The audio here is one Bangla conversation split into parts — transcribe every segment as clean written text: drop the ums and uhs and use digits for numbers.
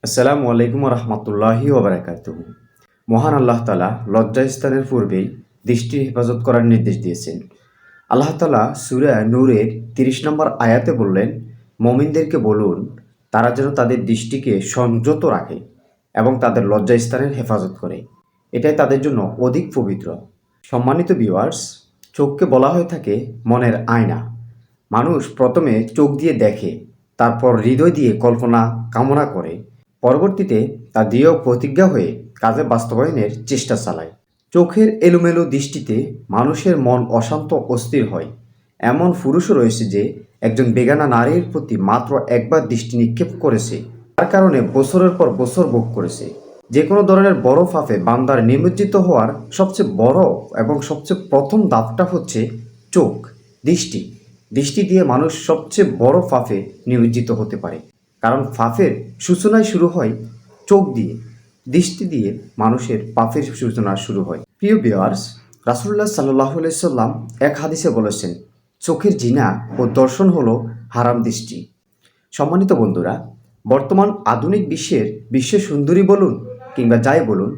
আসসালামু আলাইকুম রহমতুল্লাহি ওবরাকাতুহু। মহান আল্লাহ তালা লজ্জাস্থানের পূর্বেই দৃষ্টির হেফাজত করার নির্দেশ দিয়েছেন। আল্লাহ তালা সূরা নূরের ৩০ নম্বর আয়াতে বললেন, মমিনদেরকে বলুন তারা যেন তাদের দৃষ্টিকে সংযত রাখে এবং তাদের লজ্জাস্থানের হেফাজত করে। এটাই তাদের জন্য অধিক পবিত্র। সম্মানিত ভিউয়ার্স, চোখকে বলা হয়ে থাকে মনের আয়না। মানুষ প্রথমে চোখ দিয়ে দেখে, তারপর হৃদয় দিয়ে কল্পনা কামনা করে, পরবর্তীতে তা দৃঢ় প্রতিজ্ঞা হয়ে কাজে বাস্তবায়নের চেষ্টা চালায়। চোখের এলোমেলো দৃষ্টিতে মানুষের মন অশান্ত অস্থির হয়। এমন পুরুষও রয়েছে যে একজন বেগানা নারীর প্রতি মাত্র একবার দৃষ্টি নিক্ষেপ করেছে, তার কারণে বছরের পর বছর ভোগ করেছে। যে কোনো ধরনের বড় ফাঁফে বান্দার নিমজ্জিত হওয়ার সবচেয়ে বড় এবং সবচেয়ে প্রথম ধাপটা হচ্ছে চোখ, দৃষ্টি। দৃষ্টি দিয়ে মানুষ সবচেয়ে বড় ফাঁফে নিমজ্জিত হতে পারে, কারণ ফাঁফের সূচনায় শুরু হয় চোখ দিয়ে। দৃষ্টি দিয়ে মানুষের পাপের সূচনা শুরু হয়। প্রিয় ভিউয়ার্স, রাসূলুল্লাহ সাল্লাল্লাহু আলাইহি সাল্লাম এক হাদিসে বলেছেন, চোখের জিনা ও দর্শন হলো হারাম দৃষ্টি। সম্মানিত বন্ধুরা, বর্তমান আধুনিক বিশ্ব সুন্দরী বলুন কিংবা যাই বলুন,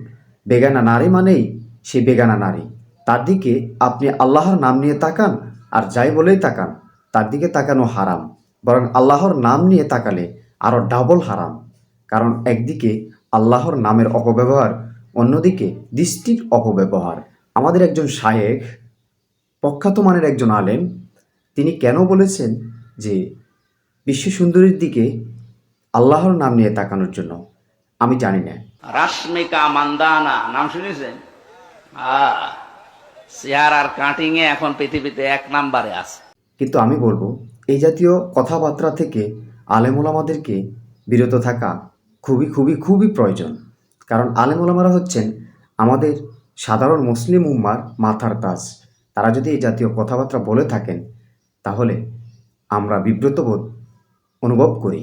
বেগানা নারী মানেই সে বেগানা নারী। তার দিকে আপনি আল্লাহর নাম নিয়ে তাকান আর যাই বলেই তাকান, তার দিকে তাকানো হারাম। বরং আল্লাহর নাম নিয়ে তাকালে আরও ডাবল হারাম। কারণ একদিকে আল্লাহর নামের অপব্যবহার, অন্যদিকে দৃষ্টির অপব্যবহার। আমাদের একজন শায়েখ, প্রখ্যাত মানের একজন আলেম, তিনি কেন বলেছেন যে বিশ্ব সুন্দরীর দিকে আল্লাহর নাম নিয়ে তাকানোর জন্য, আমি জানি না। রাশমিকা মান্দানা নাম শুনেছেন? চেয়ার আর কাটিং এ এখন পৃথিবীতে ১ নম্বরে আছে। কিন্তু আমি বলবো, এই জাতীয় কথাবার্তা থেকে আলেম ওলামাদেরকে বিরত থাকা খুবই খুবই খুবই প্রয়োজন। কারণ আলেম ওলামারা হচ্ছেন আমাদের সাধারণ মুসলিম উম্মার মাথার তাজ। তারা যদি এই জাতীয় কথাবার্তা বলে থাকেন, তাহলে আমরা বিব্রত বোধ অনুভব করি।